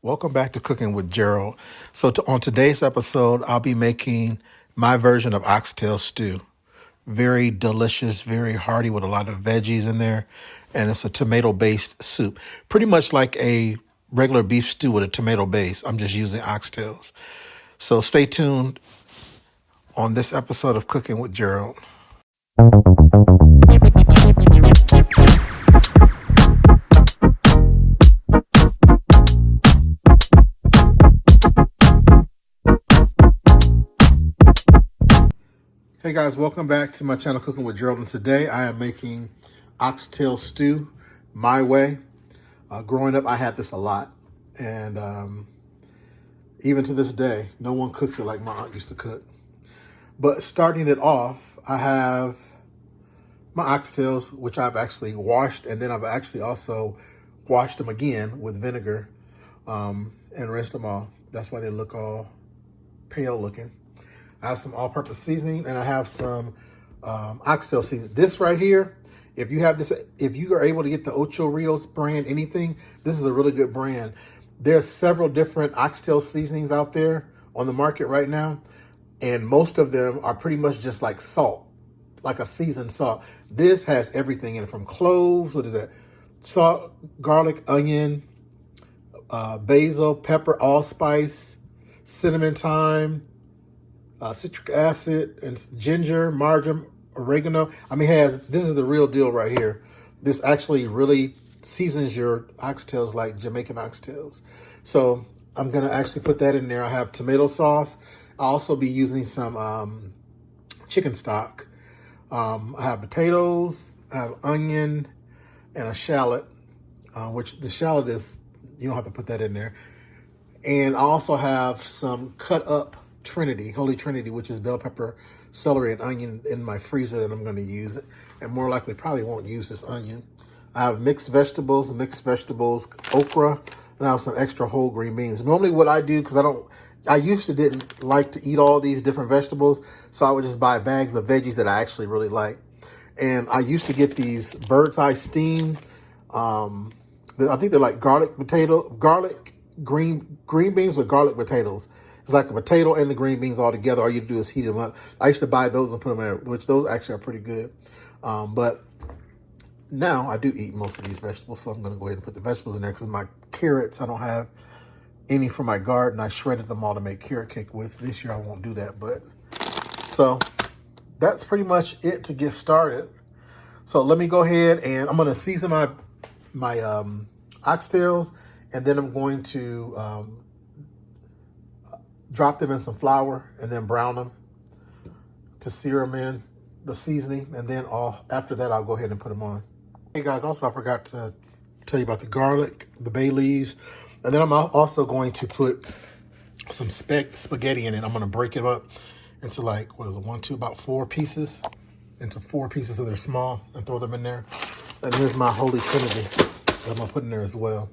Welcome back to Cooking with Gerald. On today's episode, I'll be making my version of oxtail stew. Very delicious, very hearty with a lot of veggies in there. And it's a tomato-based soup. Pretty much like a regular beef stew with a tomato base. I'm just using oxtails. So stay tuned on this episode of Cooking with Gerald. Hey guys, welcome back to my channel Cooking with Gerald, and today I am making oxtail stew my way. Growing up, I had this a lot, and even to this day, no one cooks it like my aunt used to cook. But starting it off, I have my oxtails, which I've actually washed, and then I've actually also washed them again with vinegar and rinsed them off. That's why they look all pale looking. I have some all-purpose seasoning, and I have some oxtail seasoning. This right here, if you are able to get the Ocho Rios brand, anything, this is a really good brand. There's several different oxtail seasonings out there on the market right now, and most of them are pretty much just like salt, like a seasoned salt. This has everything in it, from cloves, what is that? Salt, garlic, onion, basil, pepper, allspice, cinnamon, thyme, citric acid, and ginger, marjoram, oregano. I mean, this is the real deal right here. This actually really seasons your oxtails like Jamaican oxtails. So I'm going to actually put that in there. I have tomato sauce. I'll also be using some chicken stock. I have potatoes, I have onion, and a shallot, which the shallot is, you don't have to put that in there. And I also have some cut up Holy Trinity, which is bell pepper, celery, and onion in my freezer that I'm going to use it. And more likely probably won't use this onion. I have mixed vegetables, okra, and I have some extra whole green beans. Normally what I do, because I used to didn't like to eat all these different vegetables, so I would just buy bags of veggies that I actually really like. And I used to get these bird's eye steam. I think they're like green beans with garlic potatoes. It's like a potato and the green beans all together. All you do is heat them up. I used to buy those and put them in, which those actually are pretty good. But now I do eat most of these vegetables, so I'm going to go ahead and put the vegetables in there, because my carrots, I don't have any from my garden. I shredded them all to make carrot cake with. This year I won't do that, but so that's pretty much it to get started. So let me go ahead and I'm going to season my oxtails, and then I'm going to drop them in some flour and then brown them to sear them in the seasoning. And then after that, I'll go ahead and put them on. Hey guys, also I forgot to tell you about the garlic, the bay leaves. And then I'm also going to put some spaghetti in it. I'm going to break it up into about 4 pieces, into 4 pieces so they're small, and throw them in there. And here's my Holy Trinity that I'm going to put in there as well.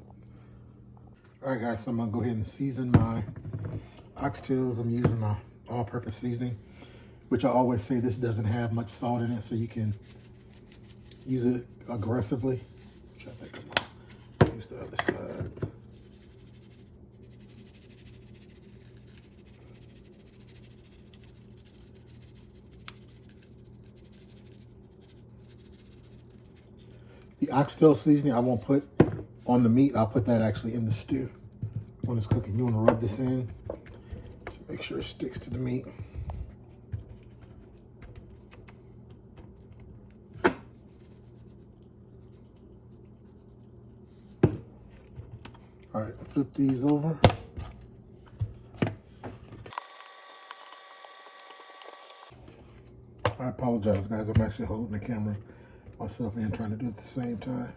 All right guys, so I'm going to go ahead and season my oxtails. I'm using my all-purpose seasoning, which I always say this doesn't have much salt in it, so you can use it aggressively. Which I think I'm gonna use the other side. The oxtail seasoning I won't put on the meat. I'll put that actually in the stew when it's cooking. You want to rub this in to make sure it sticks to the meat. All right, flip these over. I apologize, guys. I'm actually holding the camera myself and trying to do it at the same time.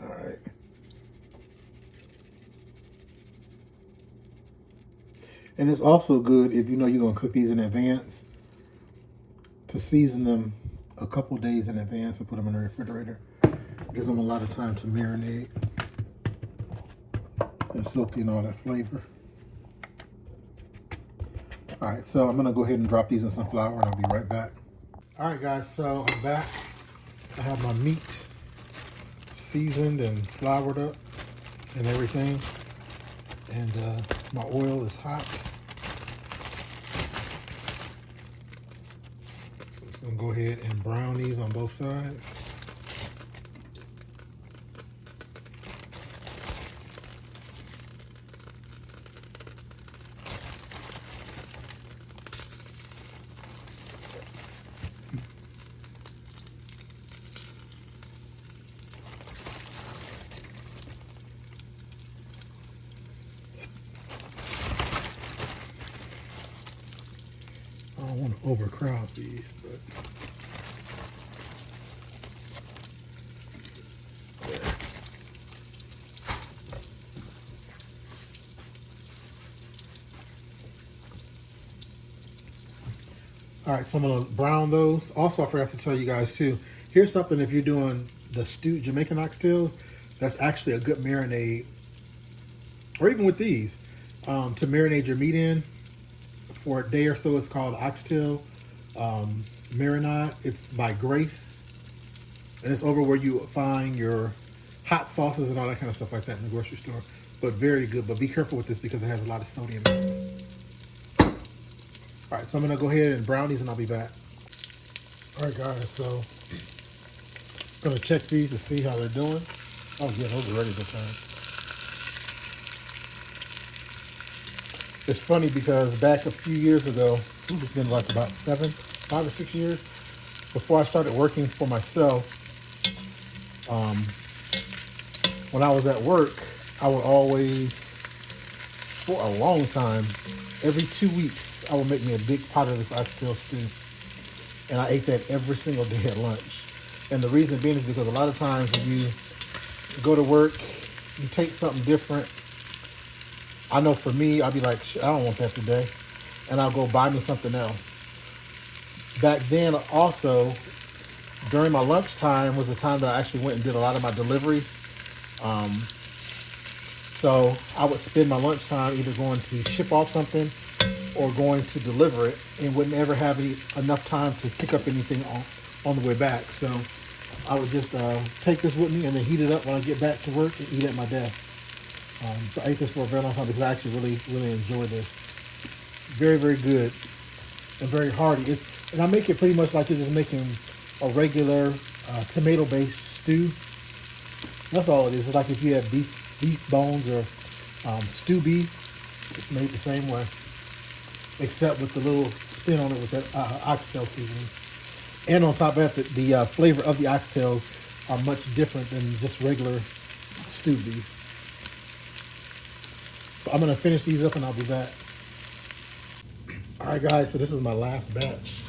All right. And it's also good, if you know you're going to cook these in advance, to season them a couple days in advance and put them in the refrigerator. It gives them a lot of time to marinate and soak in all that flavor. All right, so I'm gonna go ahead and drop these in some flour, and I'll be right back. All right guys, so I'm back. I have my meat seasoned and floured up and everything. And my oil is hot. So I'm just gonna go ahead and brown these on both sides. I don't want to overcrowd these, but there. All right, so I'm gonna brown those. Also, I forgot to tell you guys too, here's something if you're doing the stewed Jamaican oxtails, that's actually a good marinade, or even with these, to marinate your meat in for a day or so. It's called Oxtail Marinade. It's by Grace, and it's over where you find your hot sauces and all that kind of stuff like that in the grocery store. But very good. But be careful with this because it has a lot of sodium in it. All right, so I'm gonna go ahead and brown these, and I'll be back. All right, guys. So I'm gonna check these to see how they're doing. Oh yeah, those are ready to turn. It's funny because back a few years ago, it's been like about 5 or 6 years, before I started working for myself, when I was at work, I would always, for a long time, every 2 weeks, I would make me a big pot of this oxtail stew. And I ate that every single day at lunch. And the reason being is because a lot of times when you go to work, you take something different. I know for me, I'll be like, I don't want that today. And I'll go buy me something else. Back then also, during my lunchtime was the time that I actually went and did a lot of my deliveries. So I would spend my lunchtime either going to ship off something or going to deliver it, and wouldn't ever have enough time to pick up anything on the way back. So I would just take this with me and then heat it up when I get back to work and eat at my desk. So I ate this for a very long time because I actually really enjoy this. Very, very good and very hearty. And I make it pretty much like you're just making a regular tomato-based stew. That's all it is. It's like if you have beef bones or stew beef, it's made the same way, except with the little spin on it with that oxtail seasoning. And on top of that, the flavor of the oxtails are much different than just regular stew beef. So I'm gonna finish these up and I'll be back. All right, guys, so this is my last batch.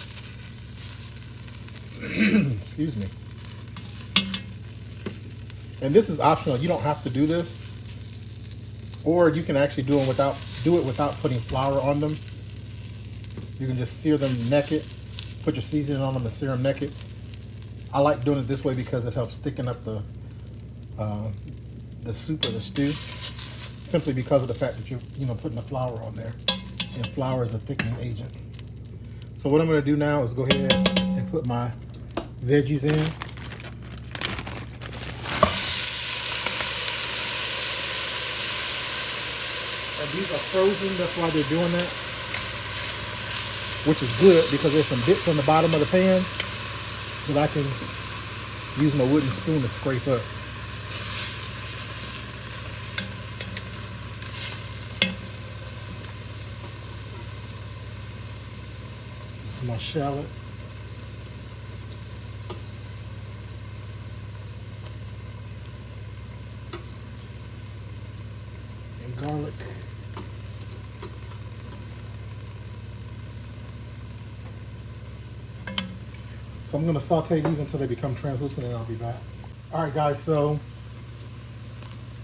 Excuse me. And this is optional. You don't have to do this, or you can actually do it without putting flour on them. You can just sear them naked, put your seasoning on them and sear them naked. I like doing it this way because it helps thicken up the soup or the stew, simply because of the fact that you're putting the flour on there, and flour is a thickening agent. So what I'm going to do now is go ahead and put my veggies in. And these are frozen, that's why they're doing that, which is good because there's some bits on the bottom of the pan that I can use my wooden spoon to scrape up. This is my shallot. And garlic. So I'm going to saute these until they become translucent, and I'll be back. All right, guys, so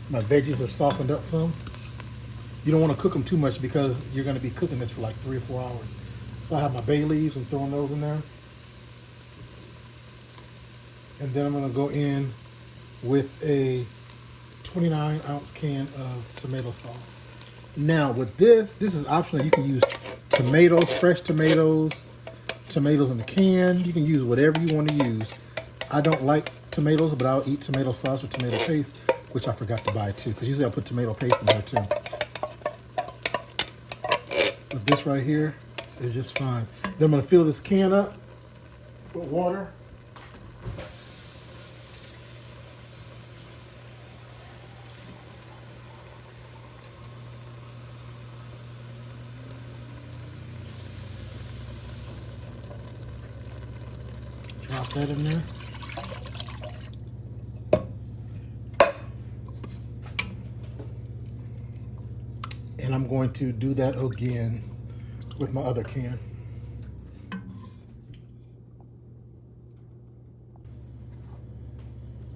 my veggies have softened up some. You don't want to cook them too much because you're going to be cooking this for like 3 or 4 hours. So I have my bay leaves. I'm throwing those in there. And then I'm going to go in with a 29-ounce can of tomato sauce. Now, with this is optional. You can use tomatoes, fresh tomatoes, tomatoes in the can. You can use whatever you want to use. I don't like tomatoes, but I'll eat tomato sauce or tomato paste, which I forgot to buy too, because usually I put tomato paste in there too. But this right here is just fine. Then I'm gonna fill this can up with water. Drop that in there. And I'm going to do that again with my other can.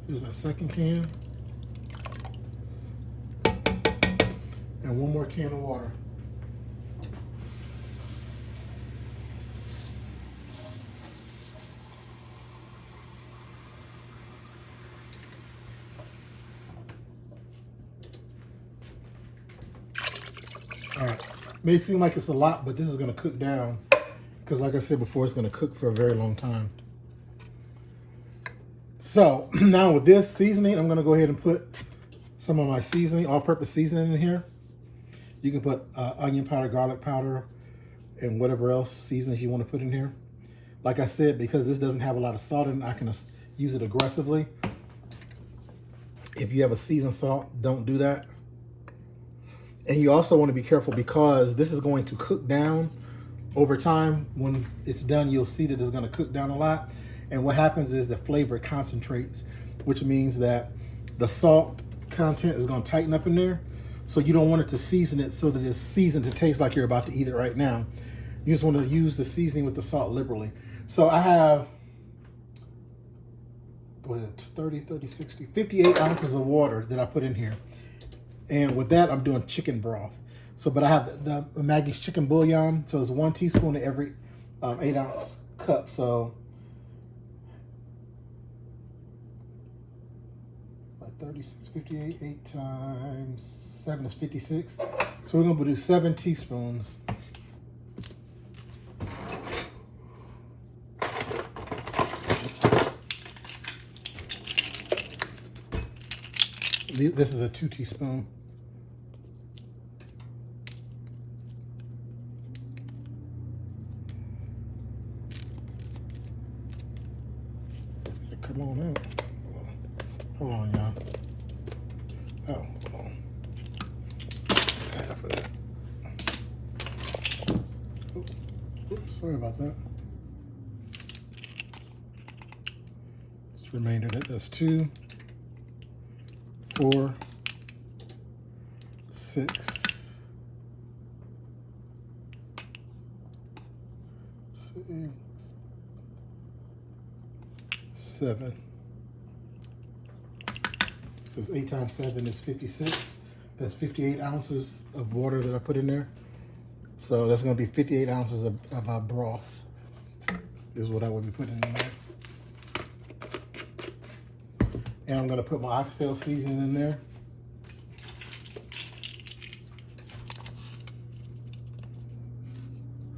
Here's that second can. And one more can of water. All right, may seem like it's a lot, but this is gonna cook down because like I said before, it's gonna cook for a very long time. So now with this seasoning, I'm gonna go ahead and put some of my seasoning, all-purpose seasoning in here. You can put onion powder, garlic powder, and whatever else seasonings you wanna put in here. Like I said, because this doesn't have a lot of salt in it, I can use it aggressively. If you have a seasoned salt, don't do that. And you also want to be careful because this is going to cook down over time. When it's done, you'll see that it's going to cook down a lot. And what happens is the flavor concentrates, which means that the salt content is going to tighten up in there. So you don't want it to season it so that it's seasoned to taste like you're about to eat it right now. You just want to use the seasoning with the salt liberally. So I have, what is it, 30, 60, 58 ounces of water that I put in here. And with that, I'm doing chicken broth. So, but I have the Maggie's chicken bouillon. So it's 1 teaspoon of every 8-ounce cup. So, like 36, 58, 8 times 7 is 56. So we're gonna do 7 teaspoons. This is a 2 teaspoon. Come on out. Hold on, y'all. Oh, hold on. Half of that. Oops, sorry about that. Just remainder that. That's 2, 4, 6, 7. So 8 times 7 is 56. That's 58 ounces of water that I put in there. So that's going to be 58 ounces of our broth is what I would be putting in there. And I'm going to put my oxtail seasoning in there.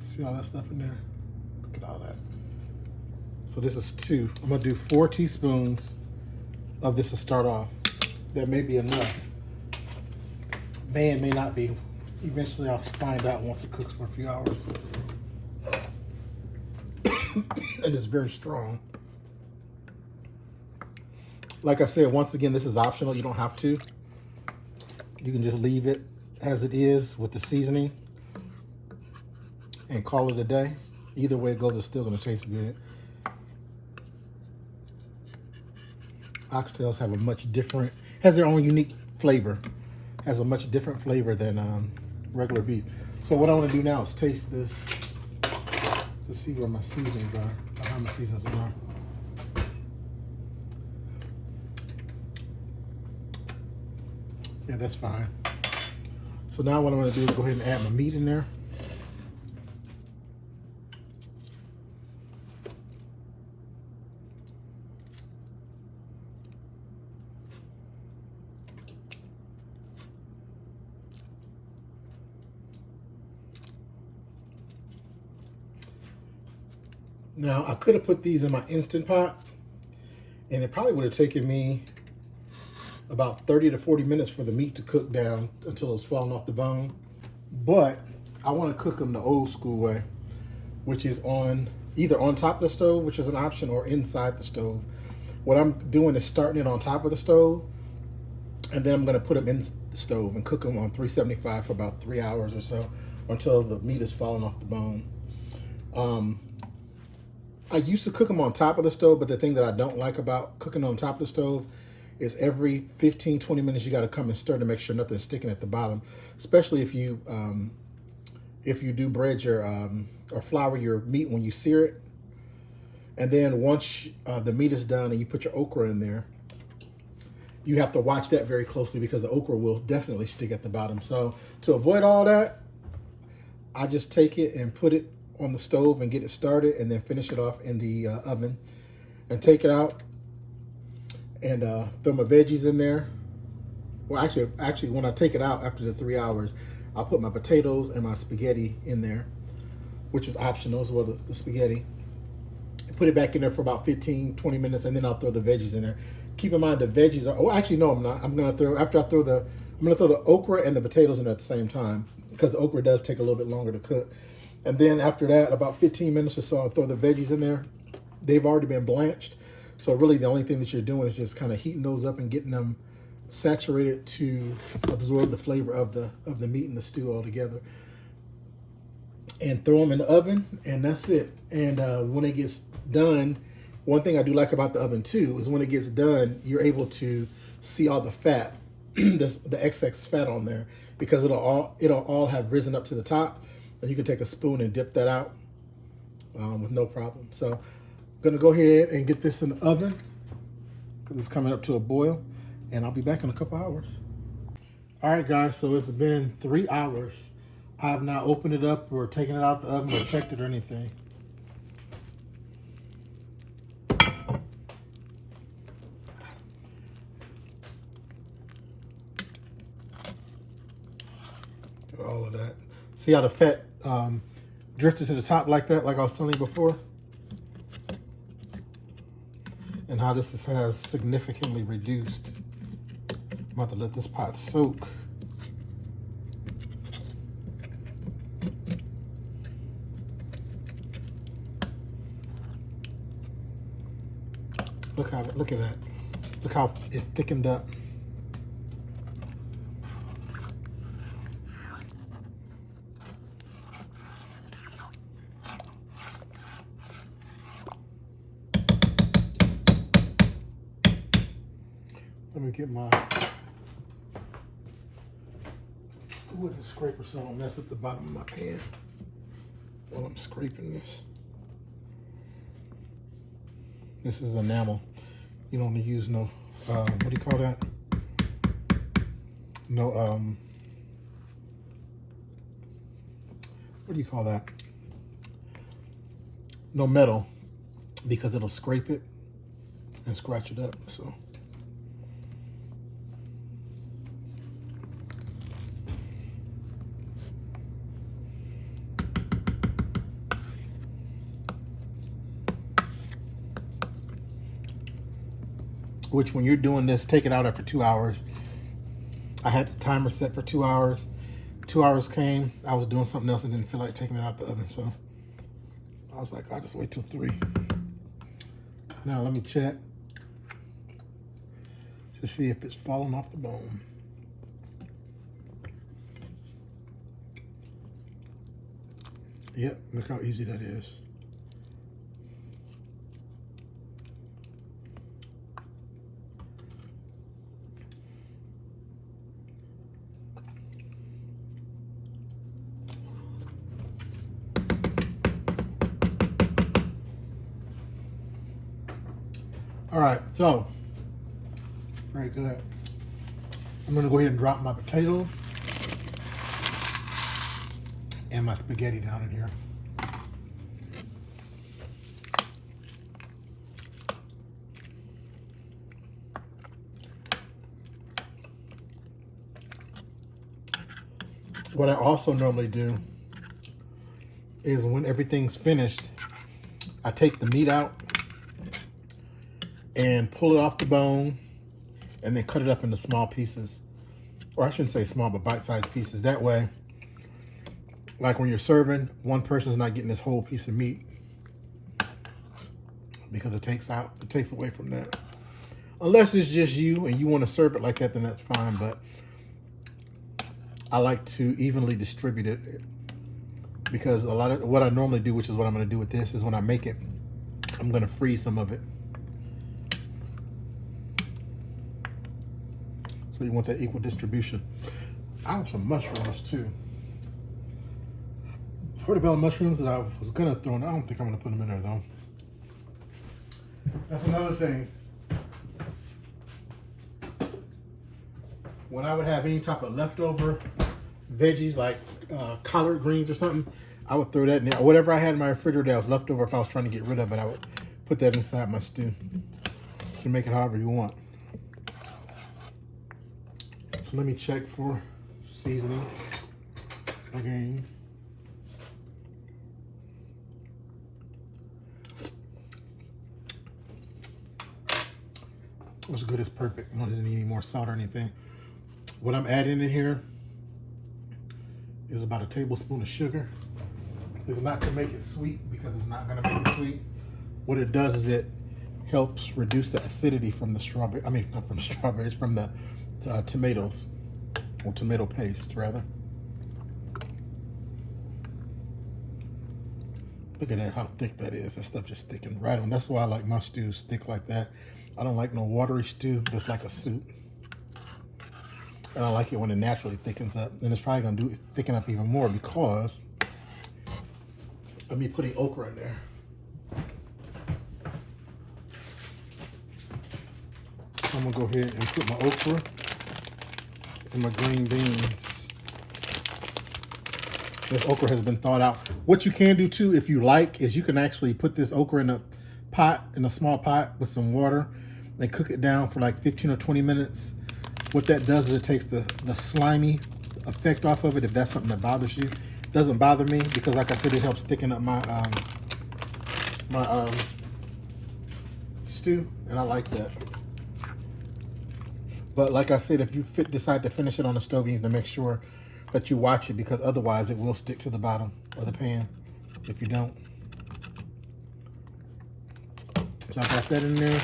See all that stuff in there? Look at all that. So this is 2. I'm going to do 4 teaspoons of this to start off. That may be enough. May and may not be. Eventually I'll find out once it cooks for a few hours. And it's very strong. Like I said, once again, this is optional. You don't have to. You can just leave it as it is with the seasoning and call it a day. Either way it goes, it's still going to taste good. Oxtails have a much different, has their own unique flavor. Has a much different flavor than regular beef. So what I want to do now is taste this to see where my seasonings are, how my seasonings are. Yeah, that's fine. So now what I'm going to do is go ahead and add my meat in there. Now, I could have put these in my Instant Pot, And it probably would have taken me about 30 to 40 minutes for the meat to cook down until it was falling off the bone. But I want to cook them the old school way, which is either on top of the stove, which is an option, or inside the stove. What I'm doing is starting it on top of the stove, and then I'm going to put them in the stove and cook them on 375 for about 3 hours or so until the meat is falling off the bone. I used to cook them on top of the stove, but the thing that I don't like about cooking on top of the stove is every 15, 20 minutes you got to come and stir to make sure nothing's sticking at the bottom, especially if you do bread your or flour your meat when you sear it. And then once the meat is done and you put your okra in there, you have to watch that very closely because the okra will definitely stick at the bottom. So to avoid all that, I just take it and put it on the stove and get it started, and then finish it off in the oven and take it out and throw my veggies in there. Well, actually, when I take it out after the 3 hours, I'll put my potatoes and my spaghetti in there, which is optional as well, the spaghetti. Put it back in there for about 15, 20 minutes, and then I'll throw the veggies in there. Keep in mind the veggies are, oh, actually, no, I'm not. I'm going to throw the okra and the potatoes in there at the same time because the okra does take a little bit longer to cook. And then after that, about 15 minutes or so, I'll throw the veggies in there. They've already been blanched. So really the only thing that you're doing is just kind of heating those up and getting them saturated to absorb the flavor of the meat and the stew all together. And throw them in the oven, and that's it. And when it gets done, one thing I do like about the oven too is when it gets done, you're able to see all the fat, the excess fat on there, because it'll all have risen up to the top. And you can take a spoon and dip that out with no problem. So I'm gonna go ahead and get this in the oven because it's coming up to a boil, and I'll be back in a couple hours. All right, guys, so it's been 3 hours. I have not opened it up or taken it out the oven or checked it or anything. Do all of that. See how the fat drifted to the top like that, like I was telling you before? And how this has significantly reduced. I'm about to let this pot soak. Look at that. Look how it thickened up. Let me get my wooden scraper so I don't mess up the bottom of my pan while I'm scraping this. This is enamel. You don't use no, what do you call that? No, what do you call that? No metal, because it'll scrape it and scratch it up, so. Which when you're doing this, take it out after 2 hours. I had the timer set for 2 hours. 2 hours came, I was doing something else and didn't feel like taking it out the oven, so I was like, I'll just wait till 3. Now let me check to see if it's falling off the bone. Yep, look how easy that is. All right, so, very good. I'm gonna go ahead and drop my potato and my spaghetti down in here. What I also normally do is when everything's finished, I take the meat out and pull it off the bone and then cut it up into small pieces. Or I shouldn't say small, but bite-sized pieces. That way, like when you're serving, one person's not getting this whole piece of meat because it takes away from that. Unless it's just you and you want to serve it like that, then that's fine. But I like to evenly distribute it because a lot of what I normally do, which is what I'm going to do with this, is when I make it, I'm going to freeze some of it. So you want that equal distribution. I have some mushrooms too. Portobello mushrooms that I was gonna throw in. I don't think I'm gonna put them in there though. That's another thing. When I would have any type of leftover veggies like collard greens or something, I would throw that in there. Whatever I had in my refrigerator that was leftover, if I was trying to get rid of it, I would put that inside my stew. You can make it however you want. So let me check for seasoning again. What's good is perfect. It doesn't need any more salt or anything. What I'm adding in here is about a tablespoon of sugar. It's not to make it sweet because it's not going to make it sweet. What it does is it helps reduce the acidity from the strawberry. I mean, not from the strawberries, from the tomatoes, or tomato paste rather. Look at that, how thick that is. That stuff just thickened right on. That's why I like my stews thick like that. I don't like no watery stew, just like a soup. And I like it when it naturally thickens up. And it's probably gonna thicken up even more because of me putting okra in there. So I'm gonna go ahead and put my okra and my green beans. This okra has been thawed out. What you can do too, if you like, is you can actually put this okra in a pot, in a small pot with some water and cook it down for like 15 or 20 minutes. What that does is it takes the slimy effect off of it, if that's something that bothers you. It doesn't bother me because, like I said, it helps thicken up my stew, and I like that. But like I said, if you decide to finish it on the stove, you need to make sure that you watch it because otherwise it will stick to the bottom of the pan if you don't. So I got that in there.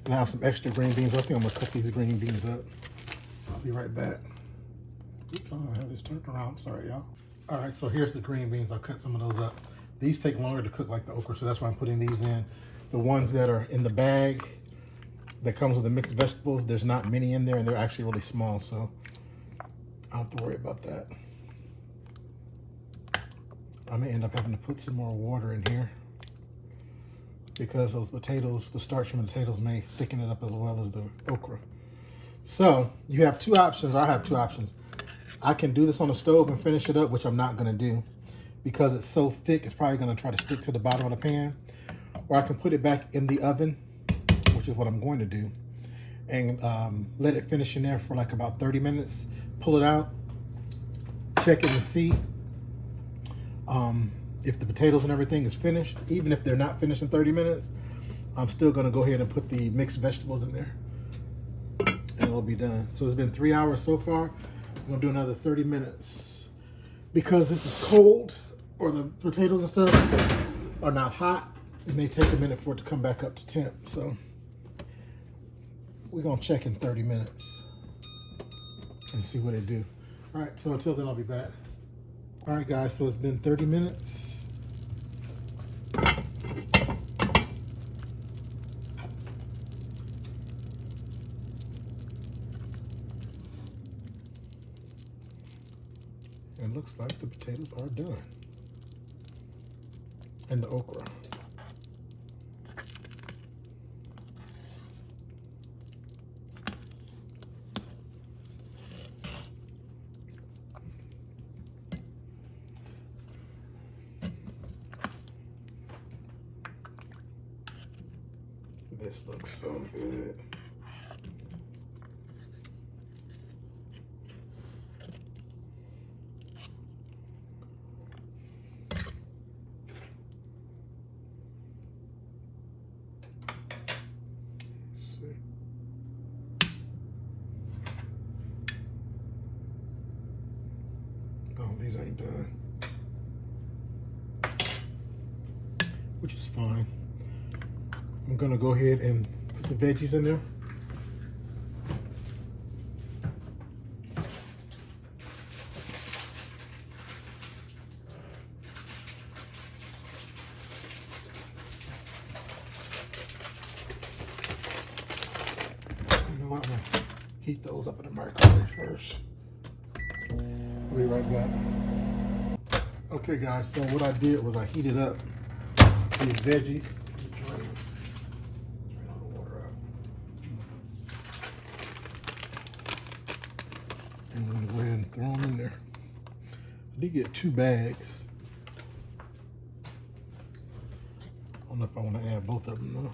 And I have some extra green beans. I think I'm gonna cut these green beans up. I'll be right back. Oops, I don't have this turned around. I'm sorry, y'all. All right, so here's the green beans. I'll cut some of those up. These take longer to cook like the okra, so that's why I'm putting these in. The ones that are in the bag that comes with the mixed vegetables, there's not many in there, and they're actually really small, so I don't have to worry about that. I may end up having to put some more water in here because those potatoes, the starch from the potatoes may thicken it up as well as the okra. So you have two options, or I have two options. I can do this on the stove and finish it up, which I'm not gonna do because it's so thick, it's probably gonna try to stick to the bottom of the pan. Or I can put it back in the oven, which is what I'm going to do, and let it finish in there for like about 30 minutes. Pull it out, check it and see if the potatoes and everything is finished. Even if they're not finished in 30 minutes, I'm still gonna go ahead and put the mixed vegetables in there and it'll be done. So it's been 3 hours so far. I'm gonna do another 30 minutes. Because this is cold, or the potatoes and stuff are not hot, it may take a minute for it to come back up to temp. So we're gonna check in 30 minutes and see what it do. All right, so until then, I'll be back. All right, guys, so it's been 30 minutes. And looks like the potatoes are done. And the okra. This looks so good. these ain't done, which is fine. I'm gonna go ahead and put the veggies in there. I'm gonna heat those up in the microwave first. I'll be right back. Okay guys, so what I did was I heated up these veggies. Drain all the water out. And I'm gonna go ahead and throw them in there. I did get 2 bags. I don't know if I want to add both of them though.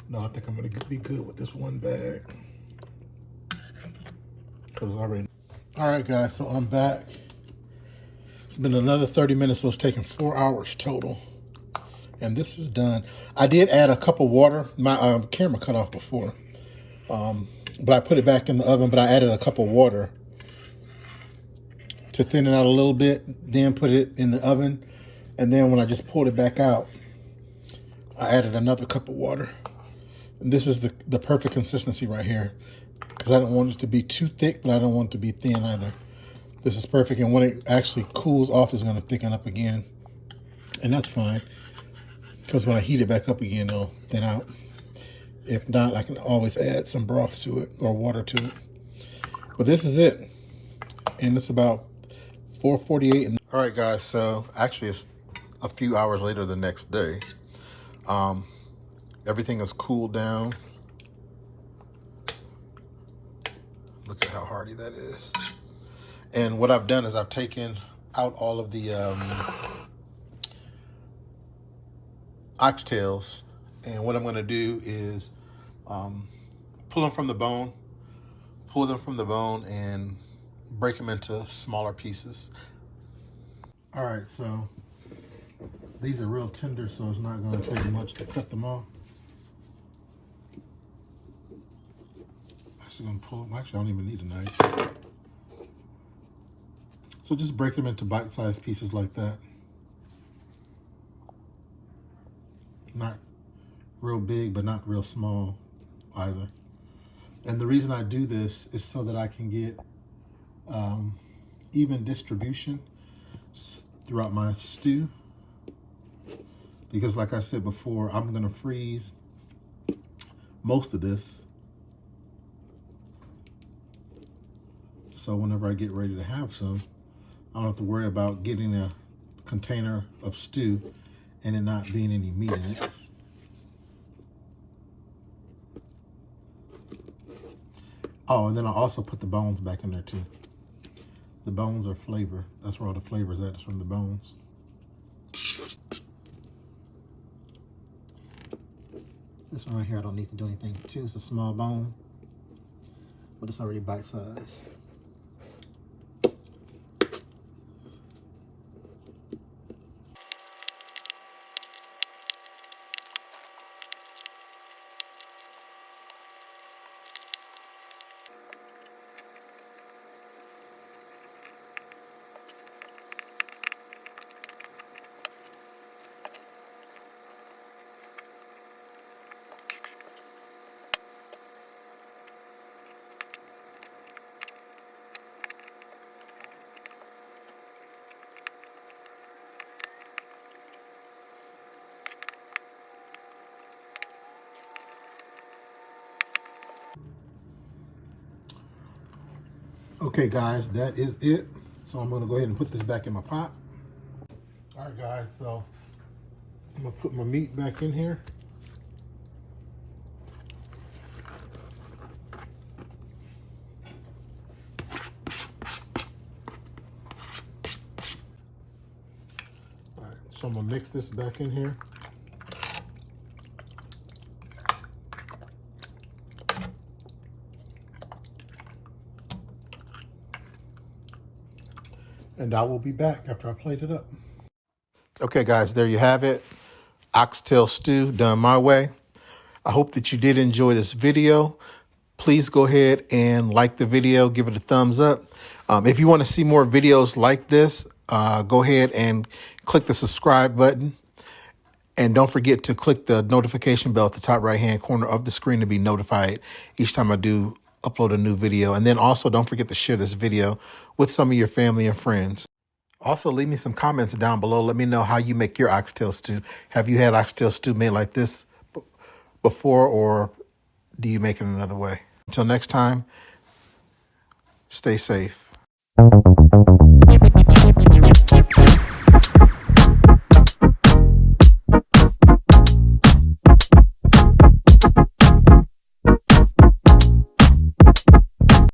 No, I think I'm gonna be good with this 1 bag. Cause it's already. All right guys, so I'm back. It's been another 30 minutes, so it's taken 4 hours total. And this is done. I did add a cup of water. My camera cut off before. But I put it back in the oven, but I added a cup of water to thin it out a little bit, then put it in the oven. And then when I just pulled it back out, I added another cup of water. And this is the perfect consistency right here, because I don't want it to be too thick, but I don't want it to be thin either. This is perfect, and when it actually cools off, it's going to thicken up again. And that's fine, because when I heat it back up again, it'll thin out. If not, I can always add some broth to it or water to it. But this is it, and it's about 4:48. All right, guys, so actually it's a few hours later the next day. Everything is cooled down. Look at how hearty that is. And what I've done is I've taken out all of the oxtails. And what I'm gonna do is pull them from the bone, and break them into smaller pieces. All right, so these are real tender, so it's not gonna take much to cut them off. Gonna pull them. Actually, I don't even need a knife. So just break them into bite-sized pieces like that. Not real big, but not real small either. And the reason I do this is so that I can get even distribution throughout my stew. Because like I said before, I'm gonna freeze most of this. So whenever I get ready to have some, I don't have to worry about getting a container of stew and it not being any meat in it. Oh, and then I also put the bones back in there too. The bones are flavor. That's where all the flavor is at, it's from the bones. This one right here, I don't need to do anything to. It's a small bone, but it's already bite-sized. Okay guys, that is it. So I'm gonna go ahead and put this back in my pot. All right guys, so I'm gonna put my meat back in here. All right, so I'm gonna mix this back in here. And I will be back after I plate it up. Okay, guys, there you have it. Oxtail stew done my way. I hope that you did enjoy this video. Please go ahead and like the video, give it a thumbs up. If you want to see more videos like this, go ahead and click the subscribe button. And don't forget to click the notification bell at the top right-hand corner of the screen to be notified each time I do upload a new video. And then also don't forget to share this video with some of your family and friends. Also, leave me some comments down below. Let me know how you make your oxtail stew. Have you had oxtail stew made like this before, or do you make it another way? Until next time, stay safe.